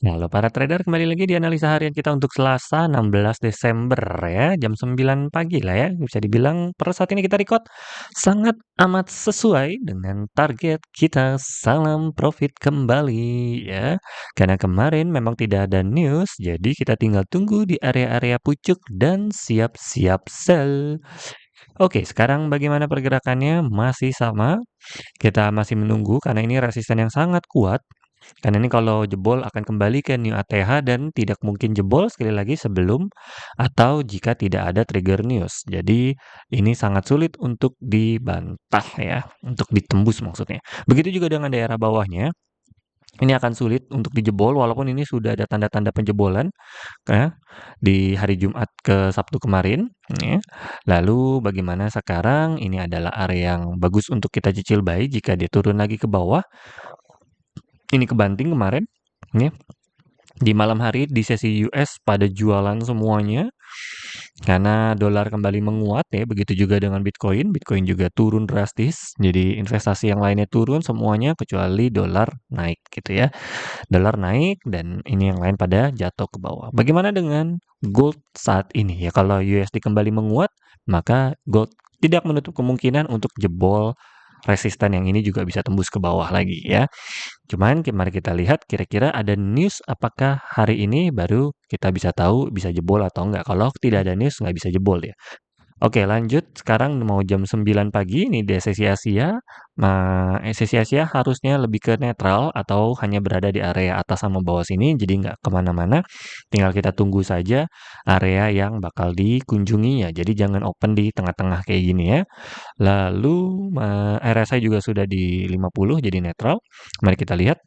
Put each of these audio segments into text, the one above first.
Halo para trader, kembali lagi di analisa harian kita untuk Selasa 16 Desember ya, jam 9 pagi lah ya. Bisa dibilang per saat ini kita record sangat amat sesuai dengan target kita. Salam profit kembali ya. Karena kemarin memang tidak ada news, jadi kita tinggal tunggu di area-area pucuk dan siap-siap sell. Oke, sekarang bagaimana pergerakannya? Masih sama. Kita masih menunggu karena ini resisten yang sangat kuat. Karena ini kalau jebol akan kembali ke new ATH dan tidak mungkin jebol sekali lagi sebelum atau jika tidak ada trigger news. Jadi ini sangat sulit untuk dibantah ya, untuk ditembus maksudnya. Begitu juga dengan daerah bawahnya. Ini akan sulit untuk dijebol walaupun ini sudah ada tanda-tanda penjebolan ya, di hari Jumat ke Sabtu kemarin ya. Lalu bagaimana sekarang? Ini adalah area yang bagus untuk kita cicil buy jika dia turun lagi ke bawah. Ini kebanting kemarin ya. Di malam hari di sesi US pada jualan semuanya karena dolar kembali menguat ya, begitu juga dengan Bitcoin. Bitcoin juga turun drastis. Jadi investasi yang lainnya turun semuanya kecuali dolar naik gitu ya. Dolar naik dan ini yang lain pada jatuh ke bawah. Bagaimana dengan gold saat ini ya? Kalau USD kembali menguat, maka gold tidak menutup kemungkinan untuk jebol resisten yang ini juga bisa tembus ke bawah lagi ya. Cuman mari kita lihat kira-kira ada news apakah hari ini baru kita bisa tahu bisa jebol atau enggak. Kalau tidak ada news nggak bisa jebol ya. Oke, lanjut. Sekarang mau jam 9 pagi ini di sesi Asia. Nah, sesi Asia harusnya lebih ke netral atau hanya berada di area atas sama bawah sini, jadi nggak kemana-mana. Tinggal kita tunggu saja area yang bakal dikunjungi ya. Jadi jangan open di tengah-tengah kayak gini ya. Lalu RSI juga sudah di 50 jadi netral. Mari kita lihat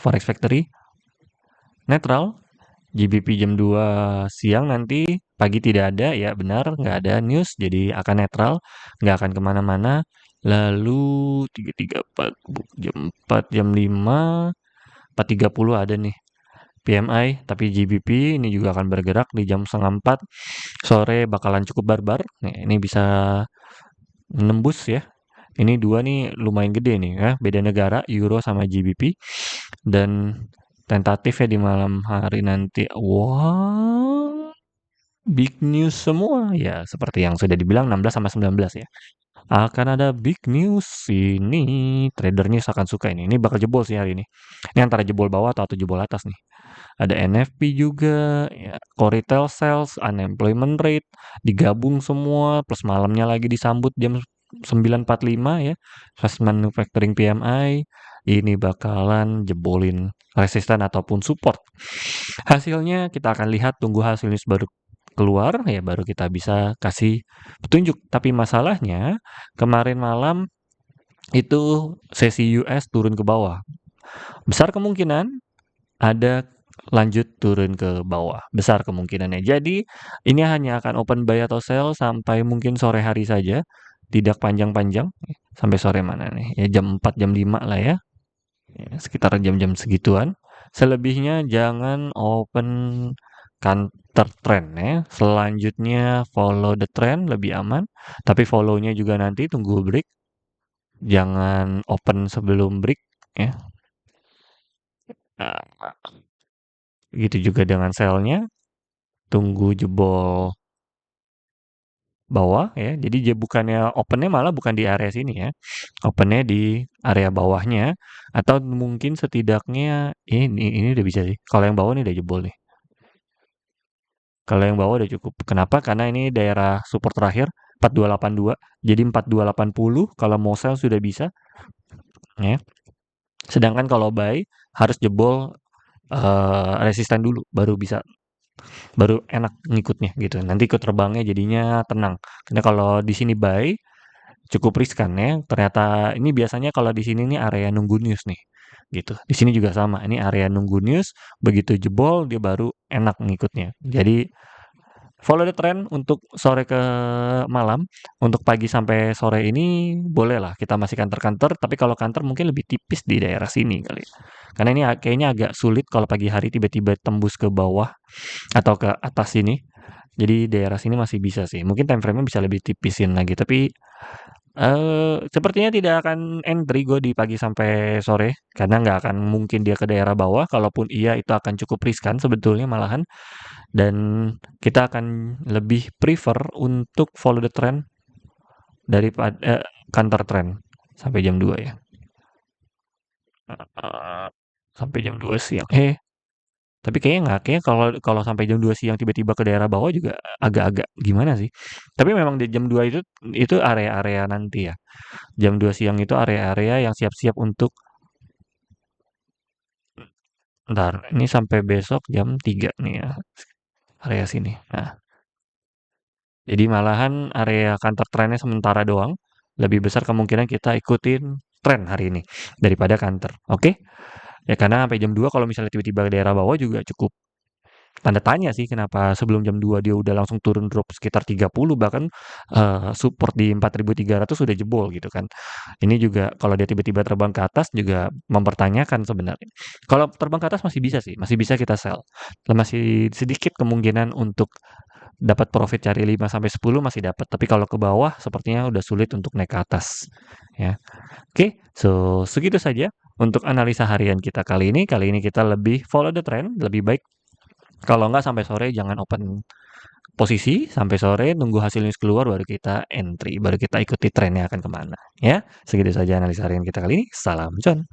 Forex Factory netral. GBP jam 2 siang nanti, pagi tidak ada, ya benar, nggak ada news, jadi akan netral, nggak akan kemana-mana. Lalu 334, jam 4, jam 5, 4.30 ada nih. PMI, tapi GBP ini juga akan bergerak di jam setengah 4, sore bakalan cukup barbar. Nah, ini bisa menembus ya. Ini dua nih lumayan gede nih ya, beda negara, Euro sama GBP. Dan tentatif ya di malam hari nanti. Wah, big news semua ya, seperti yang sudah dibilang 16 sama 19 ya. Akan ada big news ini, tradernya akan suka ini. Ini bakal jebol sih hari ini. Ini antara jebol bawah atau jebol atas nih. Ada NFP juga, ya, core retail sales, unemployment rate, digabung semua, plus malamnya lagi disambut jam 9.45 ya, fast manufacturing PMI, ini bakalan jebolin resisten ataupun support. Hasilnya kita akan lihat, tunggu hasil news baru keluar, ya baru kita bisa kasih petunjuk. Tapi masalahnya, kemarin malam itu sesi US turun ke bawah. Besar kemungkinan ada lanjut turun ke bawah. Besar kemungkinannya. Jadi, ini hanya akan open buy atau sell sampai mungkin sore hari saja. Tidak panjang-panjang. Sampai sore mana nih? Ya jam 4, jam 5 lah ya. Ya, sekitar jam-jam segituan. Selebihnya jangan open counter trend ya. Selanjutnya follow the trend lebih aman. Tapi follow-nya juga nanti tunggu break. Jangan open sebelum break ya. Nah, begitu juga dengan sell-nya. Tunggu jebol bawah ya. Jadi dia bukannya opennya malah bukan di area sini ya. Opennya di area bawahnya atau mungkin setidaknya ini udah bisa sih. Kalau yang bawah ini udah jebol nih. Kalau yang bawah udah cukup. Kenapa? Karena ini daerah support terakhir 4282. Jadi 4280 kalau mau sell sudah bisa ya. Sedangkan kalau buy harus jebol resisten dulu baru enak ngikutnya gitu. Nanti ikut terbangnya jadinya tenang. Karena kalau di sini buy cukup riskan ya. Ternyata ini biasanya kalau di sini nih area nunggu news nih. Gitu. Di sini juga sama. Ini area nunggu news, begitu jebol dia baru enak ngikutnya. Jadi follow the trend untuk sore ke malam. Untuk pagi sampai sore ini boleh lah kita masih kantor-kantor, tapi kalau kantor mungkin lebih tipis di daerah sini kali. Karena ini kayaknya agak sulit kalau pagi hari tiba-tiba tembus ke bawah atau ke atas sini. Jadi daerah sini masih bisa sih. Mungkin time frame-nya bisa lebih tipisin lagi, tapi Sepertinya tidak akan entry gue di pagi sampai sore, karena nggak akan mungkin dia ke daerah bawah, kalaupun iya itu akan cukup riskan sebetulnya malahan, dan kita akan lebih prefer untuk follow the trend daripada counter trend sampai jam 2 ya. Eee, Sampai jam 2 siang. Tapi kayaknya nggak, kayaknya kalau kalau sampai jam 2 siang tiba-tiba ke daerah bawah juga agak-agak gimana sih. Tapi memang di jam 2 itu area-area nanti ya. Jam 2 siang itu area-area yang siap-siap untuk ntar ini sampai besok jam 3 nih ya, area sini. Nah, jadi malahan area kantor trennya sementara doang. Lebih besar kemungkinan kita ikutin tren hari ini daripada kantor. Oke? Ya karena sampai jam 2 kalau misalnya tiba-tiba ke daerah bawah juga cukup tanda tanya sih kenapa sebelum jam 2 dia udah langsung turun drop sekitar 30 bahkan support di 4.300 sudah jebol gitu kan. Ini juga kalau dia tiba-tiba terbang ke atas juga mempertanyakan sebenarnya. Kalau terbang ke atas masih bisa sih, masih bisa kita sell. Masih sedikit kemungkinan untuk dapat profit cari 5 sampai 10 masih dapat, tapi kalau ke bawah sepertinya udah sulit untuk naik ke atas ya. Oke, so segitu saja untuk analisa harian kita kali ini. Kali ini kita lebih follow the trend, lebih baik kalau nggak sampai sore jangan open posisi, sampai sore nunggu hasil news keluar baru kita entry, baru kita ikuti trennya akan kemana. Ya, segitu saja analisa harian kita kali ini. Salam John.